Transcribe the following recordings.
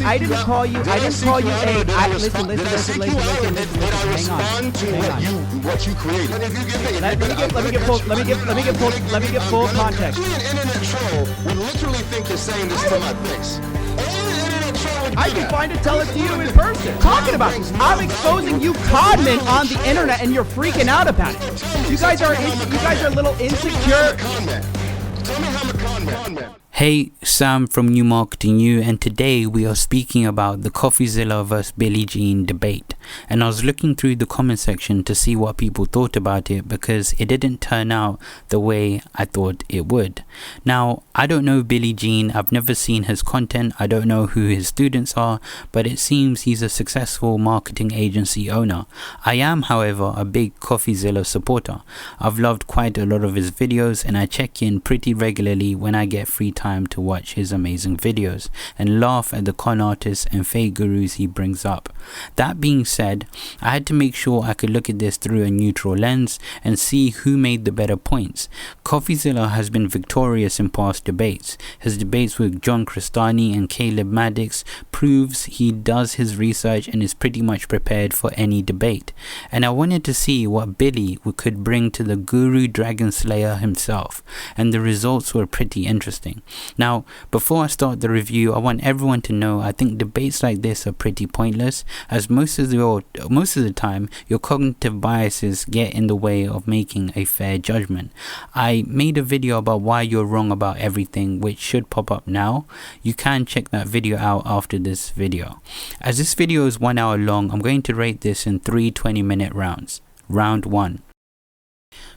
I didn't call you. I didn't call you a. Listen. Hang on. What you created. Let me get full context. You an internet troll would literally think you're saying this to my face. I'd be fine to tell it to you in person. Talking about this. I'm exposing you conmen on the internet and you're freaking out about it. You guys are a little insecure. Tell me how I'm a conman. Hey, Sam from New Marketing U, and today we are speaking about the CoffeeZilla vs Billie Jean debate. And I was looking through the comment section to see what people thought about it because it didn't turn out the way I thought it would. Now, I don't know Billie Jean, I've never seen his content, I don't know who his students are, but it seems he's a successful marketing agency owner. I am, however, a big CoffeeZilla supporter. I've loved quite a lot of his videos and I check in pretty regularly when I get free time to watch his amazing videos and laugh at the con artists and fake gurus he brings up. That being said, I had to make sure I could look at this through a neutral lens and see who made the better points. CoffeeZilla has been victorious in past debates. His debates with John Crestani and Caleb Maddox proves he does his research and is pretty much prepared for any debate. And I wanted to see what Billy could bring to the guru dragon slayer himself, and the results were pretty interesting. Now, before I start the review, I want everyone to know I think debates like this are pretty pointless, as most of the time your cognitive biases get in the way of making a fair judgment. I made a video about why you're wrong about everything, which should pop up now. You can check that video out after this video. As this video is 1 hour long, I'm going to rate this in 3 20-minute rounds. Round 1.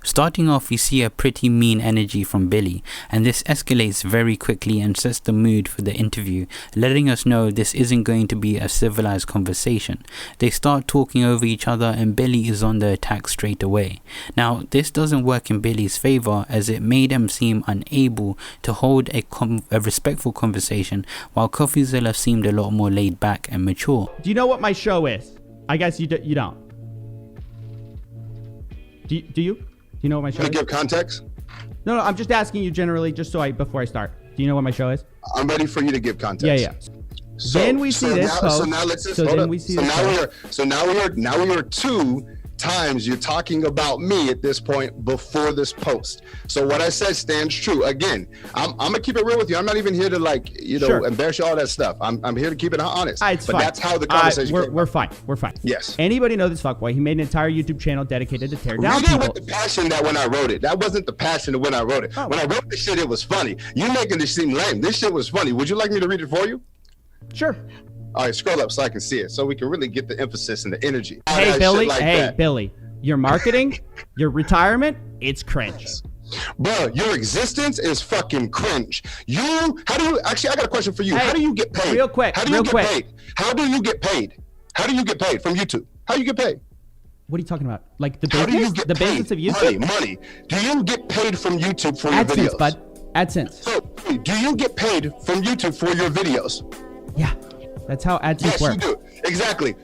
Starting off, we see a pretty mean energy from Billy, and this escalates very quickly and sets the mood for the interview, letting us know this isn't going to be a civilized conversation. They start talking over each other and Billy is on the attack straight away. Now, this doesn't work in Billy's favor, as it made him seem unable to hold a respectful conversation, while CoffeeZilla seemed a lot more laid back and mature. Do you know what my show is? I guess you don't. Do you? Do you know what my show is? Give context? No, I'm just asking you generally, just before I start. Do you know what my show is? I'm ready for you to give context. Yeah. Then we see this post. So now let's just hold up. Now we are 2 times you're talking about me at this point before this post. So what I said stands true. Again, I'm gonna keep it real with you. I'm not even here to embarrass you, all that stuff. I'm here to keep it honest. It's fine. That's how the conversation we're fine. Yes. Anybody know this fuckboy? He made an entire YouTube channel dedicated to tear down people. people. With the passion that when I wrote it. That wasn't the passion of when I wrote it. Oh. When I wrote this shit, it was funny. You making this seem lame. This shit was funny. Would you like me to read it for you? Sure. All right, scroll up so I can see it, so we can really get the emphasis and the energy. Hey, Billy. Your marketing, your retirement, it's cringe. Bro, your existence is fucking cringe. I got a question for you. Hey, how do you get paid? Real quick. How do you get paid from YouTube? How do you get paid? What are you talking about? Like the business? The business of YouTube? Money. Do you get paid from YouTube for your videos? AdSense, bud. AdSense. So, do you get paid from YouTube for your videos? Yeah. That's how AdSense works. Yes, you do. Exactly.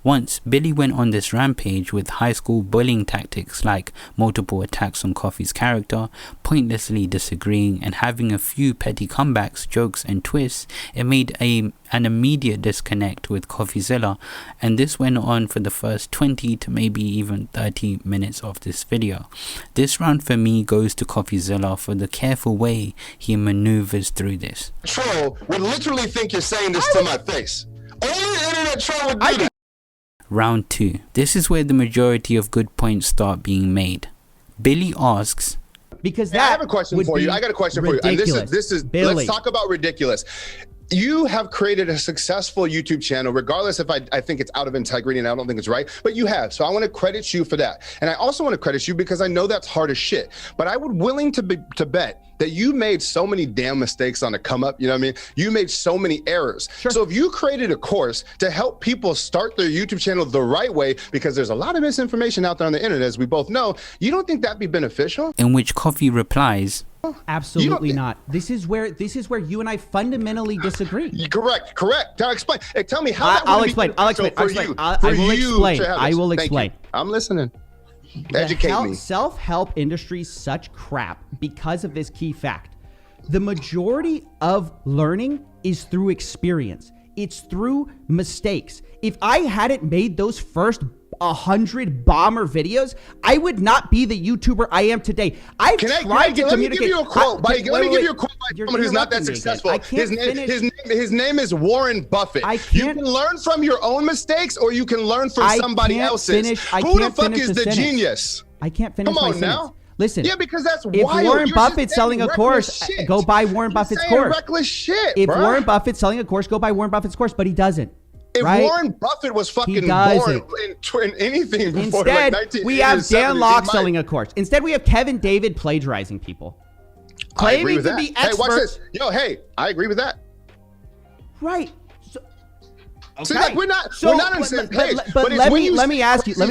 Once, Billy went on this rampage with high school bullying tactics like multiple attacks on Coffee's character, pointlessly disagreeing, and having a few petty comebacks, jokes, and twists. It made an immediate disconnect with CoffeeZilla, and this went on for the first 20 to maybe even 30 minutes of this video. This round for me goes to CoffeeZilla for the careful way he maneuvers through this. Troll would literally think you're saying this to my face. Only an internet troll would do that. Round 2. This is where the majority of good points start being made. Billy asks, because I have a question for you. I got a question for you. And this is Billy. Let's talk about ridiculous. You have created a successful YouTube channel, regardless if I think it's out of integrity and I don't think it's right, but you have. So I want to credit you for that. And I also want to credit you because I know that's hard as shit. But I would willing to bet that you made so many damn mistakes on the come up. You know what I mean? You made so many errors. Sure. So if you created a course to help people start their YouTube channel the right way, because there's a lot of misinformation out there on the internet, as we both know, you don't think that'd be beneficial? in which Coffee replies, absolutely not. This is where you and I fundamentally disagree. Correct. Now explain. Hey, tell me how. I will explain. I'm listening. Educate me. Self-help industry such crap because of this key fact. The majority of learning is through experience. It's through mistakes. If I hadn't made those first 100 bomber videos, I would not be the YouTuber I am today. I've tried to communicate. Let me give you a quote by someone who's not that successful. His name is Warren Buffett. You can learn from your own mistakes, or you can learn from somebody else's. Who the fuck is the genius? I can't finish. Come on now. Listen. Yeah, because that's if wild. Warren Buffett's selling a course, go buy Warren Buffett's course. Reckless shit, if Warren Buffett's selling a course, go buy Warren Buffett's course, but he doesn't. If Warren Buffett was fucking born in anything before like 1987, we have Dan Locke selling a course. Instead, we have Kevin David plagiarizing people. Claiming to be experts. Hey, watch this. Yo, hey, I agree with that. Right. Okay. See, like we're not on the same page. But let me ask you. Hold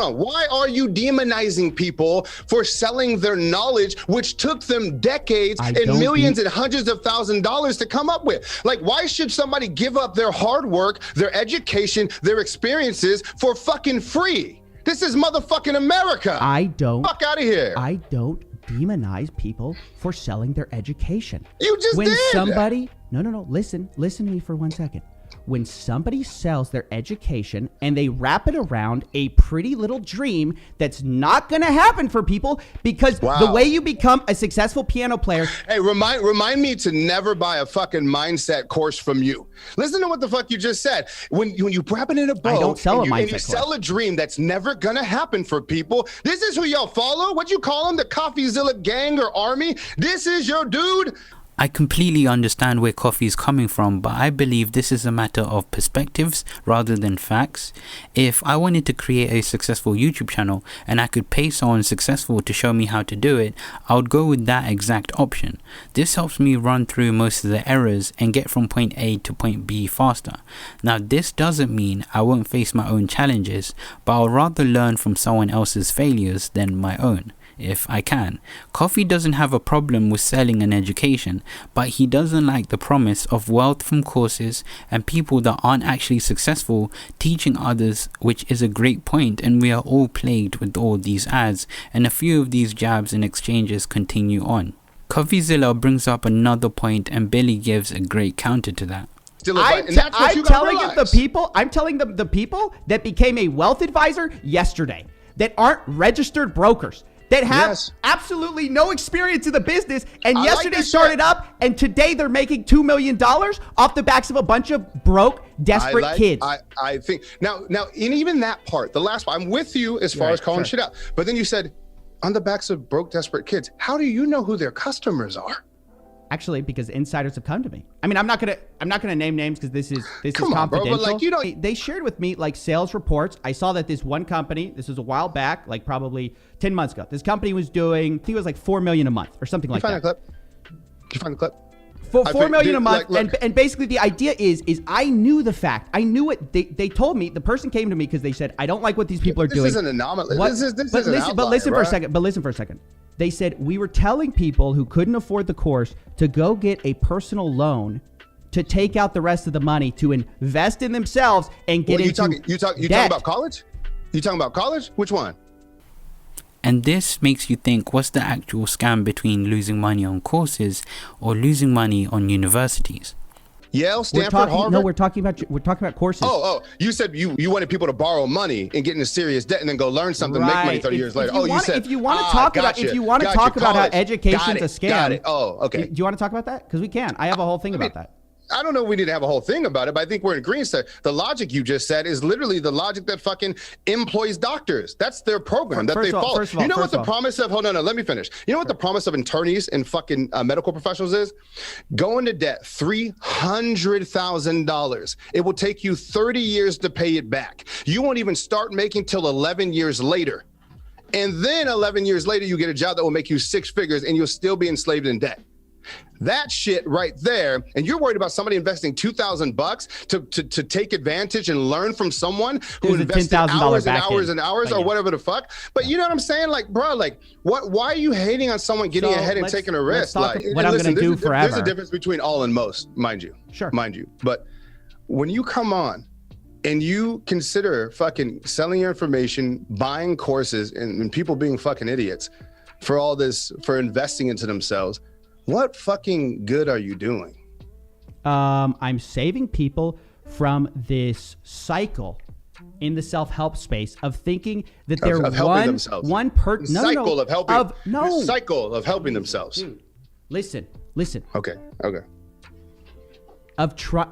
on. Why are you demonizing people for selling their knowledge, which took them decades and millions and hundreds of thousands of dollars to come up with? Like, why should somebody give up their hard work, their education, their experiences for fucking free? This is motherfucking America. Fuck out of here. I don't demonize people for selling their education. You just did. Somebody, no, listen to me for 1 second. When somebody sells their education and they wrap it around a pretty little dream that's not going to happen for people, because the way you become a successful piano player. Hey, remind me to never buy a fucking mindset course from you. Listen to what the fuck you just said. When you wrap it in a bow, I don't sell and you sell a dream that's never going to happen for people. This is who y'all follow? What you call them? The CoffeeZilla gang or army? This is your dude? I completely understand where Coffee is coming from, but I believe this is a matter of perspectives rather than facts. If I wanted to create a successful YouTube channel and I could pay someone successful to show me how to do it, I would go with that exact option. This helps me run through most of the errors and get from point A to point B faster. Now, this doesn't mean I won't face my own challenges, but I'll rather learn from someone else's failures than my own, if I can. Coffee doesn't have a problem with selling an education, but he doesn't like the promise of wealth from courses and people that aren't actually successful teaching others, which is a great point, and we are all plagued with all these ads, and a few of these jabs and exchanges continue on. CoffeeZilla brings up another point, and Billy gives a great counter to that. I'm telling them the people that became a wealth advisor yesterday, that aren't registered brokers, that have absolutely no experience in the business, and yesterday started up, and today they're making $2 million off the backs of a bunch of broke, desperate kids. I think now, and even that part, the last part, I'm with you as far as calling shit out. But then you said, on the backs of broke, desperate kids. How do you know who their customers are? Actually, because insiders have come to me. I mean, I'm not gonna name names because this is confidential. Bro, but like, they shared with me like sales reports. I saw that this one company, this was a while back, like probably 10 months ago. This company was doing, I think it was like $4 million a month or something like that. Did you find the clip? $4 million a month, and basically the idea is I knew the fact. I knew it. They told me. The person came to me because they said, I don't like what these people are doing. This is an anomaly. This is an outlier, but listen for a second. They said, we were telling people who couldn't afford the course to go get a personal loan to take out the rest of the money to invest in themselves and get into You talking about college? You talking about college? Which one? And this makes you think, what's the actual scam between losing money on courses or losing money on universities? Yale, Stanford, Harvard? No, we're talking about courses. Oh, you said you wanted people to borrow money and get into serious debt and then go learn something, make money 30 years later. If you want to talk about how education's a scam. Got it. Oh, okay. Do you want to talk about that? Because we can. I have a whole thing about that. I don't know if we need to have a whole thing about it, but I think we're in agreement. The logic you just said is literally the logic that fucking employs doctors. That's their program that they follow. You know what the promise of, hold on, let me finish. You know what the promise of attorneys and fucking medical professionals is? Go into debt $300,000. It will take you 30 years to pay it back. You won't even start making till 11 years later. And then 11 years later, you get a job that will make you 6 figures and you'll still be enslaved in debt. That shit right there, and you're worried about somebody investing $2,000 to take advantage and learn from someone who invested hours and hours and hours or whatever the fuck. But you know what I'm saying? Like, bro, like, why are you hating on someone getting ahead and taking a risk? Like, what I'm gonna do forever. There's a difference between all and most, mind you. Sure. Mind you. But when you come on and you consider fucking selling your information, buying courses, and people being fucking idiots for all this, for investing into themselves, what fucking good are you doing? I'm saving people from this cycle in the self-help space of thinking that they're of helping themselves. Cycle of helping themselves. Dude, listen. Okay.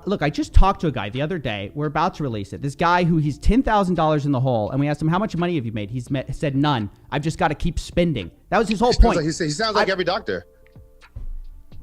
Look, I just talked to a guy the other day. We're about to release it. This guy who he's $10,000 in the hole, and we asked him, how much money have you made? He said none. I've just got to keep spending. That was his whole point. He sounds like every doctor.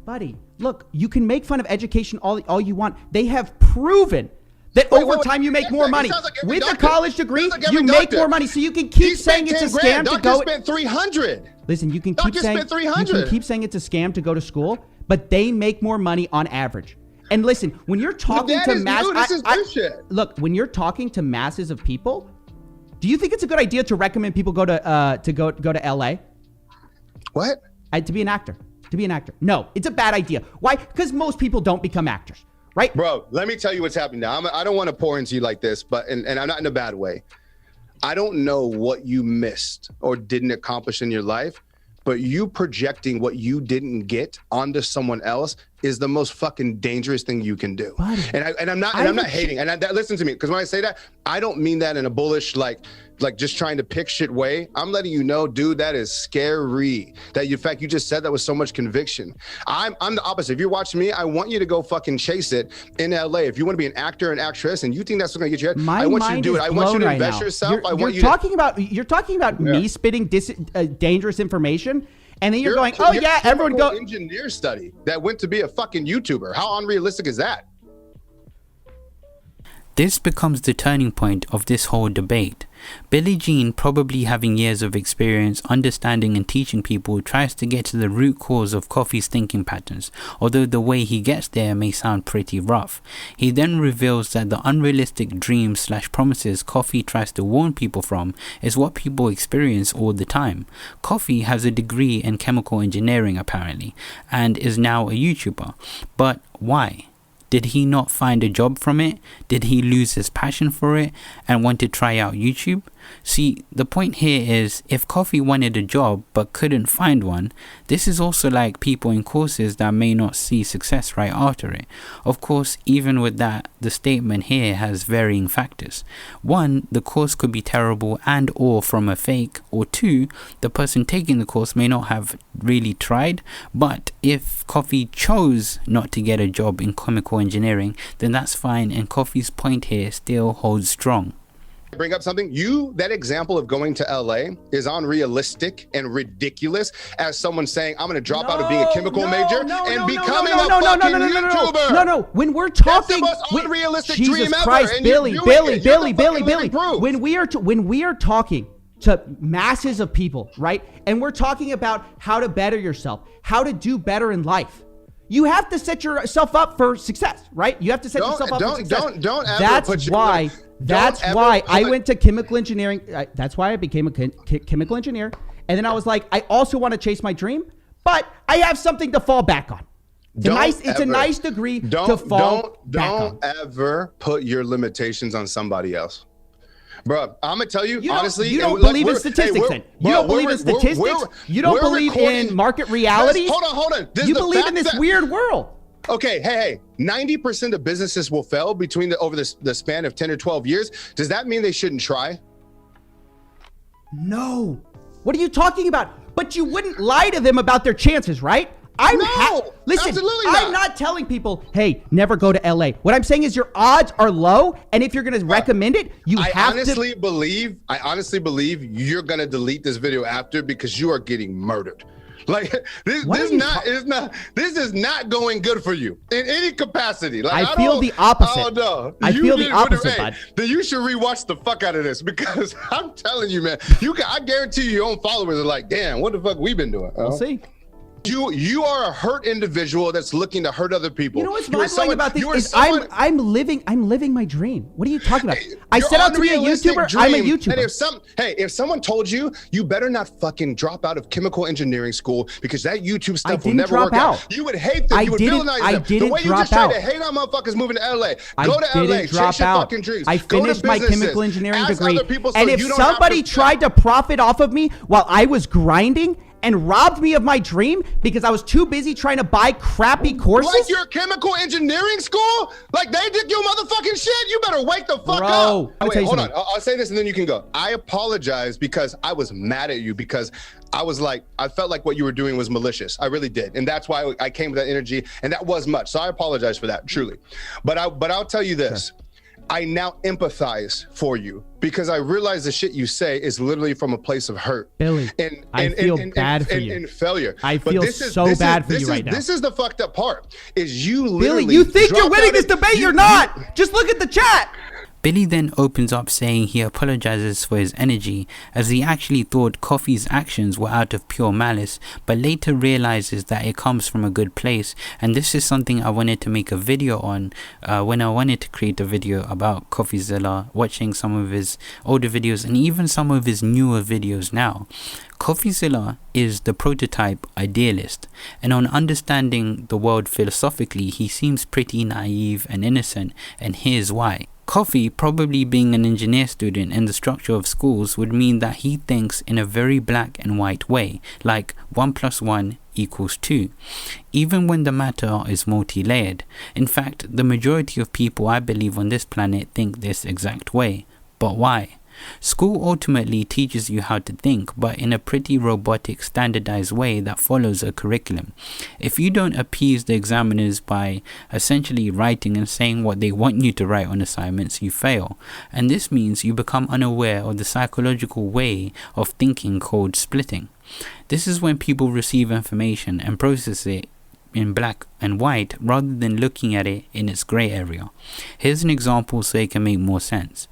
Buddy, look, you can make fun of education all you want. They have proven that over time you make more money. With a college degree, you make more money. So you can keep saying it's a scam to go. Doctor spent $300. Listen, you can keep saying it's a scam to go to school, but they make more money on average. And listen, when you're talking to when you're talking to masses of people, do you think it's a good idea to recommend people go to LA? What? To be an actor. No, it's a bad idea. Why? Because most people don't become actors, right? Bro, let me tell you what's happening now. I don't want to pour into you like this, and I'm not in a bad way. I don't know what you missed or didn't accomplish in your life, but you projecting what you didn't get onto someone else is the most fucking dangerous thing you can do. Buddy, I'm not hating. Listen to me, because when I say that, I don't mean that in a bullish, like just trying to pick shit way. I'm letting you know, dude, that is scary. That in fact you just said that with so much conviction. I'm the opposite. If you're watching me, I want you to go fucking chase it in LA. If you want to be an actor and actress, and you think that's going to get you ahead, I want you to do it. I want you to invest yourself. You're talking about me spitting dangerous information. And then you're going, oh yeah, everyone go. Engineer study that went to be a fucking YouTuber. How unrealistic is that? This becomes the turning point of this whole debate. Billie Jean, probably having years of experience understanding and teaching people, tries to get to the root cause of Coffee's thinking patterns, although the way he gets there may sound pretty rough. He then reveals that the unrealistic dreams/promises Coffee tries to warn people from is what people experience all the time. Coffee has a degree in chemical engineering apparently, and is now a YouTuber. But why? Did he not find a job from it? Did he lose his passion for it and want to try out YouTube? See, the point here is, if Coffee wanted a job but couldn't find one, this is also like people in courses that may not see success right after it. Of course, even with that, the statement here has varying factors. 1, the course could be terrible and or from a fake, or 2, the person taking the course may not have really tried, but if Coffee chose not to get a job in chemical engineering, then that's fine, and Coffee's point here still holds strong. Bring up something. That example of going to LA is unrealistic and ridiculous as someone saying, I'm going to drop out of being a chemical major and becoming a fucking YouTuber. No. When we're talking, that's the most unrealistic Jesus dream Christ, ever. Billy. When we are talking to masses of people, right? And we're talking about how to better yourself, how to do better in life. You have to set yourself up for success, right? You have to set yourself up for success. Don't ever put your... That's why I went to chemical engineering. That's why I became a chemical engineer. And then I was like, I also want to chase my dream, but I have something to fall back on. It's a nice degree to fall back on. Don't ever put your limitations on somebody else. Bro, I'm going to tell you, honestly. You don't believe in statistics then. You don't believe in statistics. You don't believe in market realities. Hold on. You believe in this weird world. Okay, hey, 90% of businesses will fail over the span of 10 or 12 years. Does that mean they shouldn't try? No. What are you talking about? But you wouldn't lie to them about their chances, right? Listen, absolutely not. I'm not telling people, hey, never go to LA. What I'm saying is your odds are low, and if you're going to recommend it, I honestly believe you're going to delete this video after because you are getting murdered. Like this is not going good for you in any capacity. Like, I feel the opposite. Oh no, I feel the opposite, bud. Then you should rewatch the fuck out of this because I'm telling you, man, I guarantee you your own followers are like, damn, what the fuck we been doing? We'll see. You are a hurt individual that's looking to hurt other people. You know what's mind-blowing about this is I'm living my dream. What are you talking about? I set out to be a YouTuber. Dream. I'm a YouTuber. And if someone told you better not fucking drop out of chemical engineering school because that YouTube stuff will never work out. You would hate them. You would villainize them. The way you just tried to hate on motherfuckers moving to LA. Go to LA. Chase your fucking dreams. I finished my chemical engineering degree. And if somebody tried to profit off of me while I was grinding and robbed me of my dream because I was too busy trying to buy crappy courses? Like your chemical engineering school? Like they did your motherfucking shit? You better wake the fuck up. Wait, hold on. I'll say this and then you can go. I apologize because I was mad at you because I felt like what you were doing was malicious. I really did. And that's why I came with that energy, and that was much. So I apologize for that, truly. But I'll tell you this. Sure. I now empathize for you because I realize the shit you say is literally from a place of hurt. Billy, I feel bad for you. And failure. I feel so bad for you right now. This is the fucked up part, is you literally— Billy, you think you're winning this debate, you're not. Just look at the chat. Billy then opens up saying he apologizes for his energy as he actually thought Coffee's actions were out of pure malice, but later realizes that it comes from a good place. And this is something I wanted to make a video on when I wanted to create a video about CoffeeZilla, watching some of his older videos and even some of his newer videos now. CoffeeZilla is the prototype idealist, and on understanding the world philosophically, he seems pretty naive and innocent, and here's why. Coffee, probably being an engineer student in the structure of schools, would mean that he thinks in a very black and white way, like 1 + 1 = 2, even when the matter is multi-layered. In fact, the majority of people I believe on this planet think this exact way. But why? School ultimately teaches you how to think, but in a pretty robotic, standardized way that follows a curriculum. If you don't appease the examiners by essentially writing and saying what they want you to write on assignments, you fail. And this means you become unaware of the psychological way of thinking called splitting. This is when people receive information and process it in black and white rather than looking at it in its grey area. Here's an example so it can make more sense.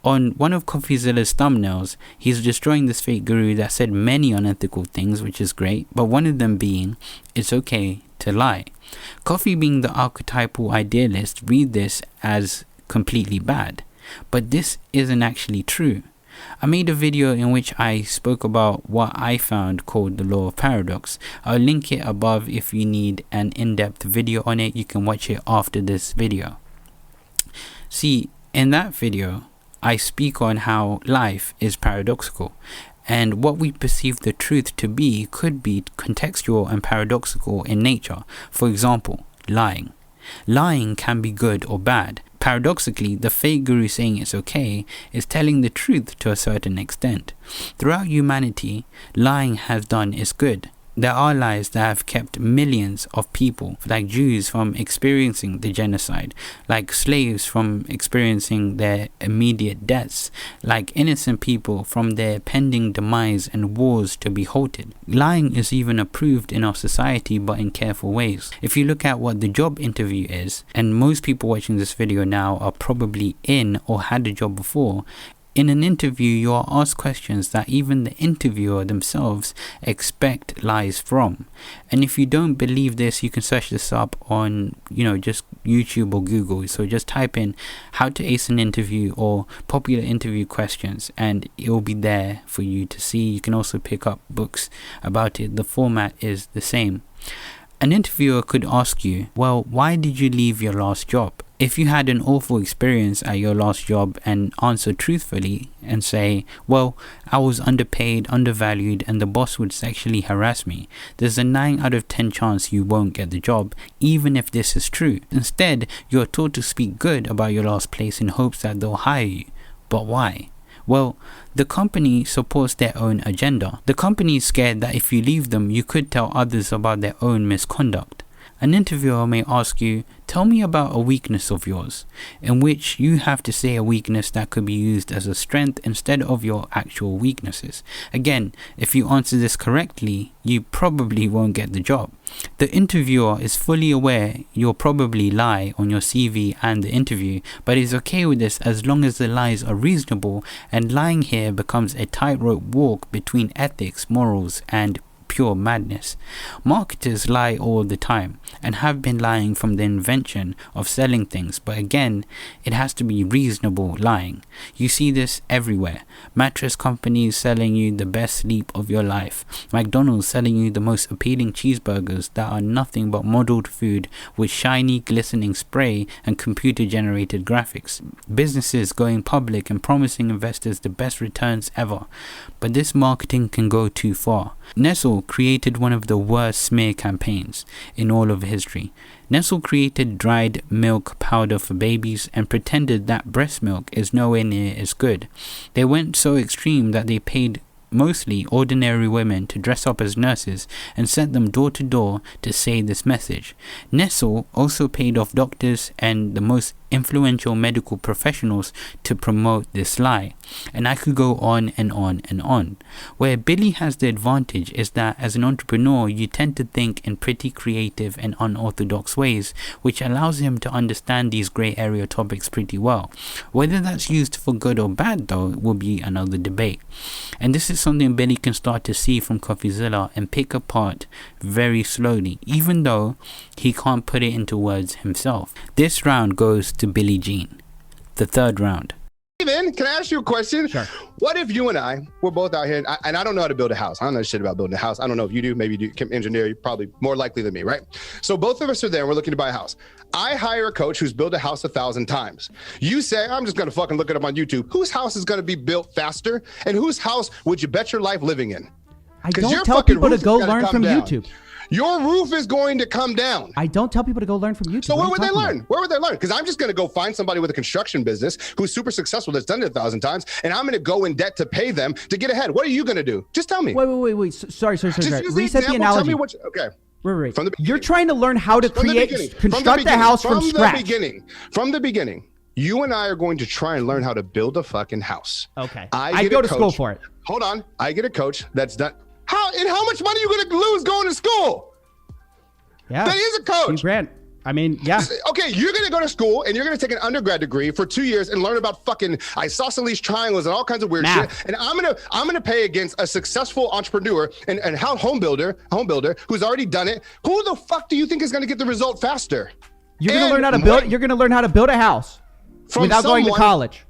On one of CoffeeZilla's thumbnails, he's destroying this fake guru that said many unethical things, which is great, but one of them being, it's okay to lie. Coffee, being the archetypal idealist, read this as completely bad, but this isn't actually true. I made a video in which I spoke about what I found called the law of paradox. I'll link it above if you need an in-depth video on it. You can watch it after this video. See, in that video, I speak on how life is paradoxical, and what we perceive the truth to be could be contextual and paradoxical in nature. For example, lying. Lying can be good or bad. Paradoxically, the fake guru saying it's okay is telling the truth to a certain extent. Throughout humanity, lying has done its good. There are lies that have kept millions of people, like Jews, from experiencing the genocide, like slaves from experiencing their immediate deaths, like innocent people from their pending demise and wars to be halted. Lying is even approved in our society, but in careful ways. If you look at what the job interview is, and most people watching this video now are probably in or had a job before, in an interview, you are asked questions that even the interviewer themselves expect lies from. And if you don't believe this, you can search this up on, just YouTube or Google. So just type in how to ace an interview or popular interview questions, and it will be there for you to see. You can also pick up books about it. The format is the same. An interviewer could ask you, well, why did you leave your last job? If you had an awful experience at your last job and answer truthfully and say, well, I was underpaid, undervalued, and the boss would sexually harass me, there's a 9 out of 10 chance you won't get the job, even if this is true. Instead, you are taught to speak good about your last place in hopes that they'll hire you. But why? Well, the company supports their own agenda. The company is scared that if you leave them, you could tell others about their own misconduct. An interviewer may ask you, tell me about a weakness of yours, in which you have to say a weakness that could be used as a strength instead of your actual weaknesses. Again, if you answer this correctly, you probably won't get the job. The interviewer is fully aware you'll probably lie on your CV and the interview, but is okay with this as long as the lies are reasonable, and lying here becomes a tightrope walk between ethics, morals, and pure madness. Marketers lie all the time and have been lying from the invention of selling things, but again, it has to be reasonable lying. You see this everywhere. Mattress companies selling you the best sleep of your life. McDonald's selling you the most appealing cheeseburgers that are nothing but modeled food with shiny, glistening spray and computer-generated graphics. Businesses going public and promising investors the best returns ever. But this marketing can go too far. Nestle created one of the worst smear campaigns in all of history. Nestle created dried milk powder for babies and pretended that breast milk is nowhere near as good. They went so extreme that they paid mostly ordinary women to dress up as nurses and sent them door to door to say this message. Nestle also paid off doctors and the most influential medical professionals to promote this lie. And I could go on and on and on. Where Billy has the advantage is that as an entrepreneur, you tend to think in pretty creative and unorthodox ways, which allows him to understand these grey area topics pretty well. Whether that's used for good or bad, though, will be another debate. And this is something Billy can start to see from CoffeeZilla and pick apart very slowly, even though he can't put it into words himself. This round goes to Billie Jean, the third round. Steven, can I ask you a question? Sure. What if you and I were both out here, and I don't know how to build a house. I don't know shit about building a house. I don't know if you do. Maybe you do. Engineer, you're probably more likely than me, right? So both of us are there, and we're looking to buy a house. I hire a coach who's built a house 1,000 times. You say, I'm just going to fucking look it up on YouTube. Whose house is going to be built faster, and whose house would you bet your life living in? I don't tell people to go learn from YouTube. Your roof is going to come down. I don't tell people to go learn from YouTube. So where would they learn? Where would they learn? Because I'm just going to go find somebody with a construction business who's super successful that's done it 1,000 times, and I'm going to go in debt to pay them to get ahead. What are you going to do? Just tell me. Wait. Sorry. Reset the analogy. Tell me what okay. Right. From the beginning. You're trying to learn how to construct a house from scratch. From the beginning, you and I are going to try and learn how to build a fucking house. Okay. I go to school for it. Hold on. I get a coach that's done. How much money are you going to lose going to school? Yeah. That is a coach. Grant. I mean, yeah. Okay, you're going to go to school and you're going to take an undergrad degree for 2 years and learn about fucking isosceles triangles and all kinds of weird shit. And I'm going to pay against a successful entrepreneur and home builder who's already done it. Who the fuck do you think is going to get the result faster? You're going to learn how to build. You're going to learn how to build a house without going to college.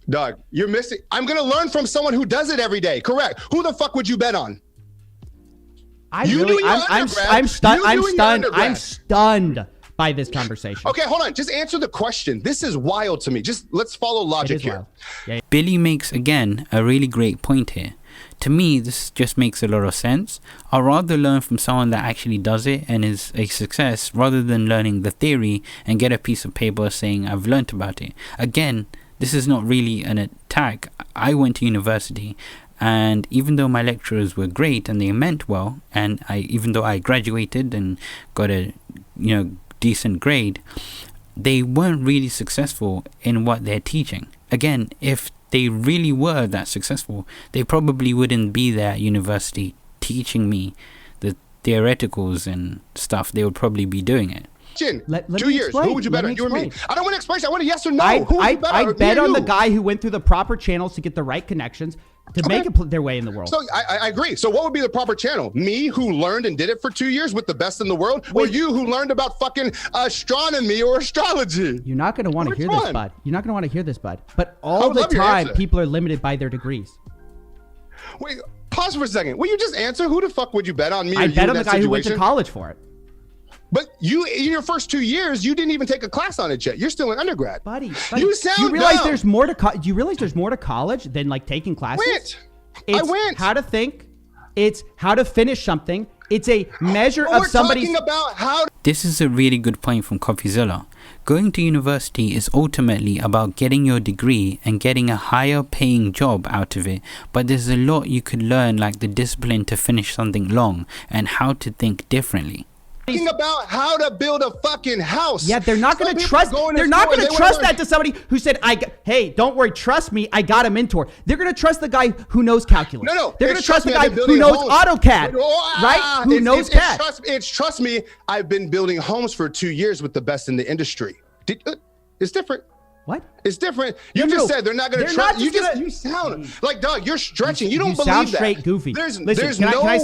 Doug, you're missing. I'm going to learn from someone who does it every day. Correct. Who the fuck would you bet on? I'm stunned by this conversation. Okay, hold on. Just answer the question. This is wild to me. Just let's follow logic here. Yeah. Billy makes, again, a really great point here. To me, this just makes a lot of sense. I'd rather learn from someone that actually does it and is a success rather than learning the theory and get a piece of paper saying I've learnt about it. Again, this is not really an attack. I went to university, and even though my lecturers were great and they meant well, and even though I graduated and got a decent grade, they weren't really successful in what they're teaching. Again, if they really were that successful, they probably wouldn't be there at university teaching me the theoreticals and stuff. They would probably be doing it. 2 years. Who would you bet on? You or me? I don't want an explanation. I want a yes or no. I bet on the guy who went through the proper channels to get the right connections to make their way in the world. So I agree. So what would be the proper channel? Me, who learned and did it for 2 years with the best in the world, or you who learned about fucking astronomy or astrology? You're not going to want to hear this, bud. You're not going to want to hear this, bud. But all the time, people are limited by their degrees. Wait, pause for a second. Will you just answer? Who the fuck would you bet on me? I bet on the guy who went to college for it. But you, in your first 2 years, you didn't even take a class on it yet. You're still an undergrad. Buddy, you sound you realize dumb. there's more to do you realize there's more to college than like taking classes? I went. How to think. It's how to finish something. It's a measure of somebody's... We're talking about how... This is a really good point from CoffeeZilla. Going to university is ultimately about getting your degree and getting a higher paying job out of it, but there's a lot you could learn, like the discipline to finish something long and how to think differently. Talking about how to build a fucking house. Yeah, they're not going to trust. They're not going to trust that to somebody who said, "Hey, don't worry, trust me. I got a mentor." They're going to trust the guy who knows calculus. No. They're going to trust the guy who knows AutoCAD, right? Who knows CAD? Trust me. I've been building homes for 2 years with the best in the industry. It's different. What? It's different. You just said they're not going to trust. You sound like, dog, you're stretching. You don't believe that. You sound straight goofy. There's no way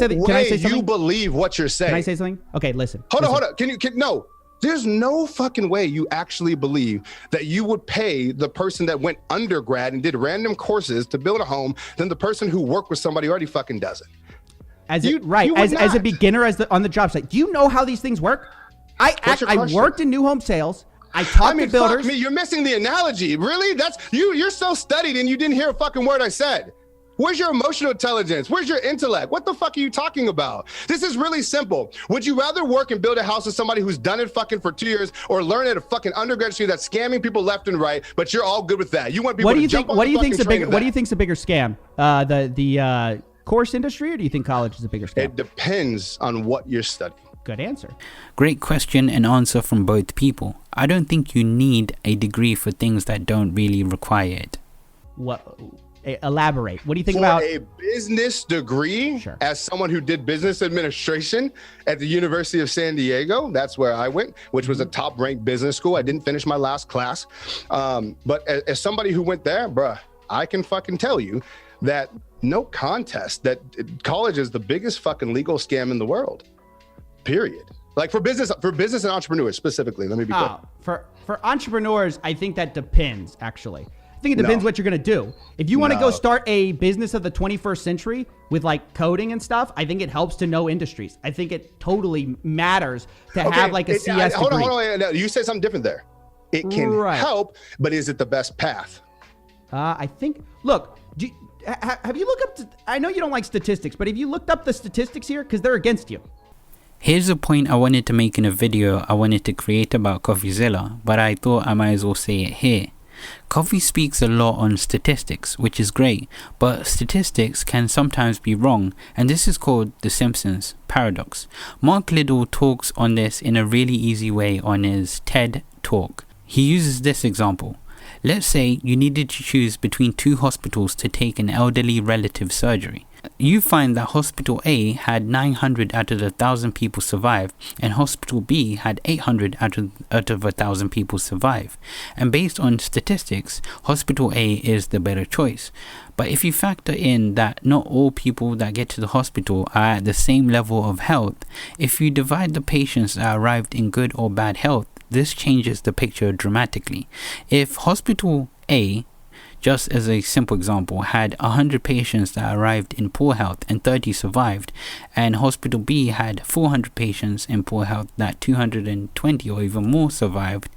you believe what you're saying. Can I say something? Okay, listen. Hold on. No. There's no fucking way you actually believe that you would pay the person that went undergrad and did random courses to build a home than the person who worked with somebody who already fucking does it. As a beginner, on the job site. Do you know how these things work? I worked in new home sales. I talked to builders. Fuck me, you're missing the analogy. Really? You're so studied and you didn't hear a fucking word I said. Where's your emotional intelligence? Where's your intellect? What the fuck are you talking about? This is really simple. Would you rather work and build a house with somebody who's done it fucking for 2 years, or learn at a fucking undergrad student that's scamming people left and right, but you're all good with that? You want people to jump on the fucking train of that. What do you think's a bigger scam? The course industry, or do you think college is a bigger scam? It depends on what you're studying. Good answer. Great question and answer from both people. I don't think you need a degree for things that don't really require it. What? Elaborate. What do you think for about a business degree? Sure. As someone who did business administration at the University of San Diego, that's where I went, which was a top-ranked business school. I didn't finish my last class, but as somebody who went there, bruh, I can fucking tell you that no contest that college is the biggest fucking legal scam in the world. Period. Like for business and entrepreneurs specifically. Let me be clear. For entrepreneurs, I think that depends. Actually, I think it depends what you're gonna do. If you want to go start a business of the 21st century with like coding and stuff, I think it helps to know industries. I think it totally matters to have like a CS degree. Hold on. You said something different there. It can help, but is it the best path? I think. Look, have you looked up? I know you don't like statistics, but have you looked up the statistics here? Because they're against you. Here's a point I wanted to make in a video I wanted to create about CoffeeZilla, but I thought I might as well say it here. Coffee speaks a lot on statistics, which is great, but statistics can sometimes be wrong, and this is called the Simpsons paradox. Mark Liddell talks on this in a really easy way on his TED Talk. He uses this example. Let's say you needed to choose between two hospitals to take an elderly relative surgery. You find that Hospital A had 900 out of 1,000 people survive, and Hospital B had 800 out of 1,000 people survive. And based on statistics, Hospital A is the better choice. But if you factor in that not all people that get to the hospital are at the same level of health, if you divide the patients that arrived in good or bad health, this changes the picture dramatically. If Hospital A, just as a simple example, had 100 patients that arrived in poor health and 30 survived, and Hospital B had 400 patients in poor health that 220 or even more survived,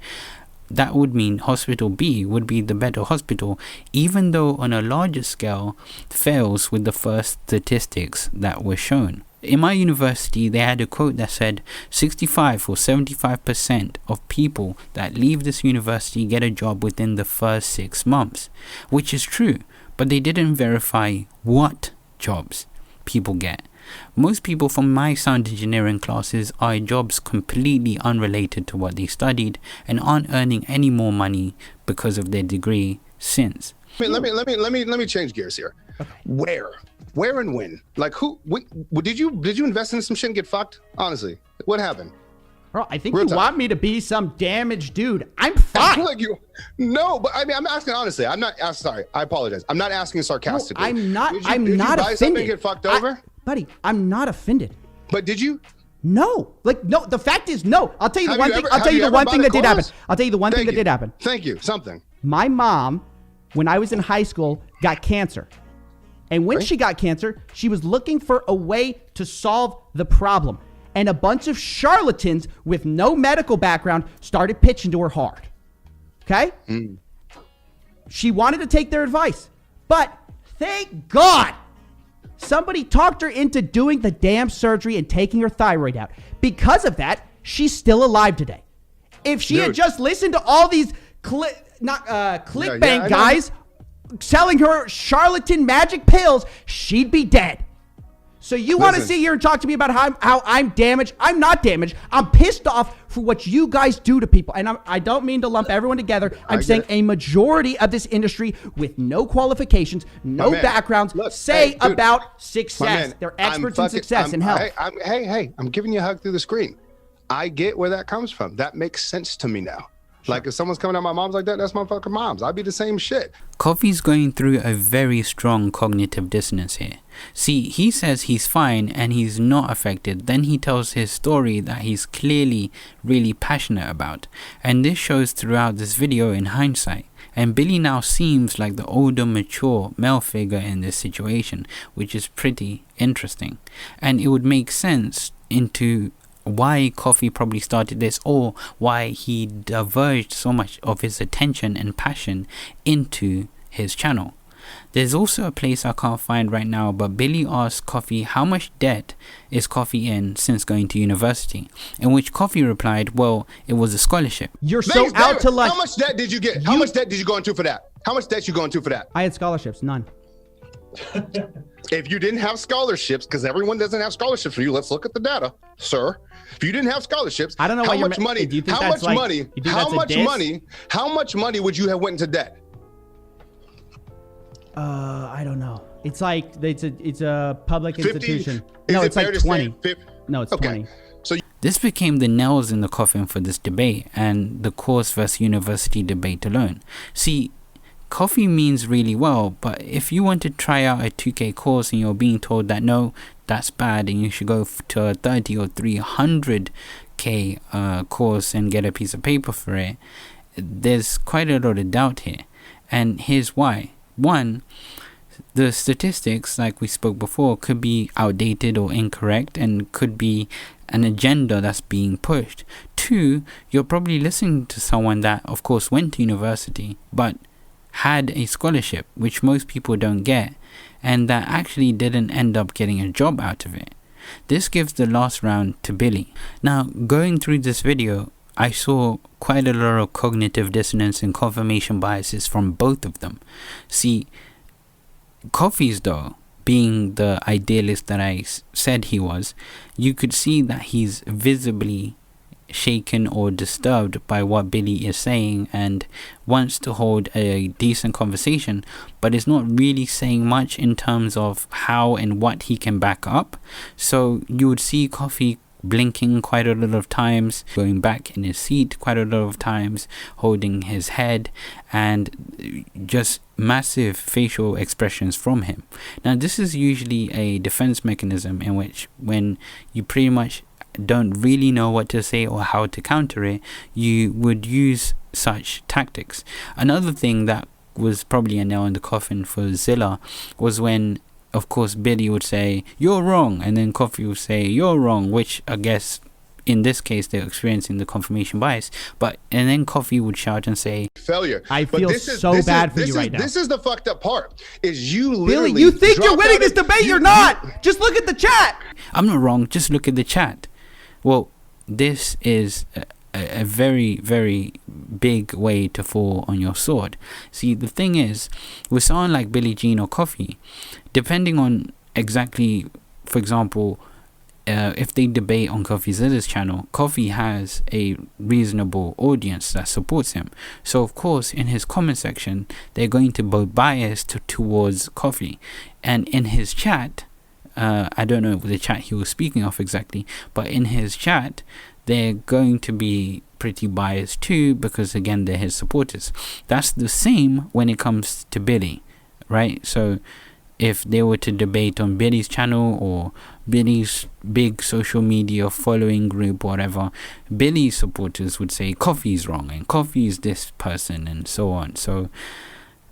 that would mean Hospital B would be the better hospital, even though on a larger scale fails with the first statistics that were shown. In my university, they had a quote that said 65 or 75% of people that leave this university get a job within the first 6 months, which is true, but they didn't verify what jobs people get. Most people from my sound engineering classes are in jobs completely unrelated to what they studied and aren't earning any more money because of their degree since. Let me change gears here. Where and when? Like did you invest in some shit and get fucked? Honestly, what happened? Bro, I think you want me to be some damaged dude. I'm fine. I feel like no, but I mean, I'm asking honestly. I'm not sorry. I apologize. I'm not asking sarcastically. No, I'm not. Did I'm you not buy offended. Something and get fucked over? Buddy, I'm not offended. But did you? No. Like, no. The fact is, no. I'll tell you the one thing. I'll tell you the one thing that did happen. I'll tell you the one thing that did happen. Thank you. Something. My mom, when I was in high school, got cancer. And when she got cancer, she was looking for a way to solve the problem. And a bunch of charlatans with no medical background started pitching to her hard. Okay? She wanted to take their advice. But thank God, somebody talked her into doing the damn surgery and taking her thyroid out. Because of that, she's still alive today. If she had just listened to all these clickbait guys selling her charlatan magic pills, she'd be dead. So you want to sit here and talk to me about how I'm damaged? I'm not damaged. I'm pissed off for what you guys do to people. And I don't mean to lump everyone together. I'm saying a majority of this industry with no qualifications, no backgrounds, about success. They're experts in success and health. Hey, I'm giving you a hug through the screen. I get where that comes from. That makes sense to me now. Sure. Like if someone's coming at my mom's like that, that's my fucking mom's. I'd be the same shit. Coffee's going through a very strong cognitive dissonance here. See, he says he's fine and he's not affected. Then he tells his story that he's clearly really passionate about. And this shows throughout this video in hindsight. And Billy now seems like the older, mature male figure in this situation, which is pretty interesting. And it would make sense into why Coffee probably started this, or why he diverged so much of his attention and passion into his channel. There's also a place I can't find right now, but Billy asked Coffee how much debt is Coffee in since going to university, in which Coffee replied, well, it was a scholarship. You're so out to lunch. How much debt did you get? How much debt did you go into for that? How much debt you go into for that? I had scholarships, none. If you didn't have scholarships, because everyone doesn't have scholarships for you, let's look at the data, sir. If you didn't have scholarships, I don't know how why much money? Do you think how that's much like, money? You think how that's much a diss? money? How much money would you have went into debt? I don't know. It's like it's a public 50? institution. Is No, it it's fair like to say 20. 50? No, it's Okay. 20. So This became the nails in the coffin for this debate and the course versus university debate alone. See, Coffee means really well, but if you want to try out a 2K course and you're being told that no, that's bad and you should go to a 30 or 300K course and get a piece of paper for it, there's quite a lot of doubt here. And here's why. One, the statistics, like we spoke before, could be outdated or incorrect and could be an agenda that's being pushed. Two, you're probably listening to someone that, of course, went to university, but had a scholarship, which most people don't get, and that actually didn't end up getting a job out of it. This gives the last round to Billy. Now, going through this video, I saw quite a lot of cognitive dissonance and confirmation biases from both of them. See, Coffee's, though, being the idealist that I said he was, you could see that he's visibly shaken or disturbed by what Billy is saying and wants to hold a decent conversation, but is not really saying much in terms of how and what he can back up. So you would see Coffee blinking quite a lot of times, going back in his seat quite a lot of times, holding his head, and just massive facial expressions from him. Now, this is usually a defense mechanism in which when you pretty much don't really know what to say or how to counter it, you would use such tactics. Another thing that was probably a nail in the coffin for Zilla was when, of course, Billy would say, "You're wrong," and then Coffee would say, "You're wrong," which I guess in this case they're experiencing the confirmation bias. And then Coffee would shout and say, failure. I feel so bad for you right now. This is the fucked up part. Is you literally Billy, you think you're winning this debate? You're not. Just look at the chat. "I'm not wrong, just look at the chat." Well, this is a very, very big way to fall on your sword. See, the thing is, with someone like Billie Jean or Coffee, depending on exactly, for example, if they debate on CoffeeZilla's channel, Coffee has a reasonable audience that supports him. So, of course, in his comment section, they're going to be biased towards Coffee. And in his chat, I don't know the chat he was speaking of exactly, but in his chat, they're going to be pretty biased too, because again, they're his supporters. That's the same when it comes to Billy, right? So if they were to debate on Billy's channel or Billy's big social media following group, whatever, Billy's supporters would say Coffee's wrong and Coffee's this person and so on. So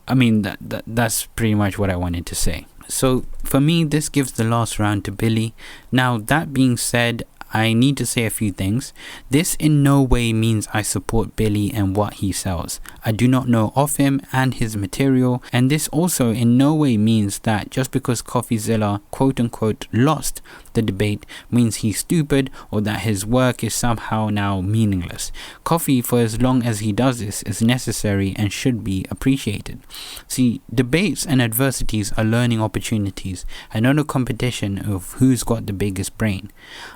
I mean, that's pretty much what I wanted to say. So for me, this gives the last round to Billy. Now, that being said, I need to say a few things. This in no way means I support Billy and what he sells. I do not know of him and his material, and this also in no way means that just because CoffeeZilla quote unquote lost the debate means he's stupid or that his work is somehow now meaningless. Coffee, for as long as he does this, is necessary and should be appreciated. See, debates and adversities are learning opportunities and not a competition of who's got the biggest brain.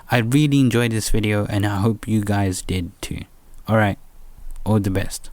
I really enjoyed this video and I hope you guys did too. Alright, all the best.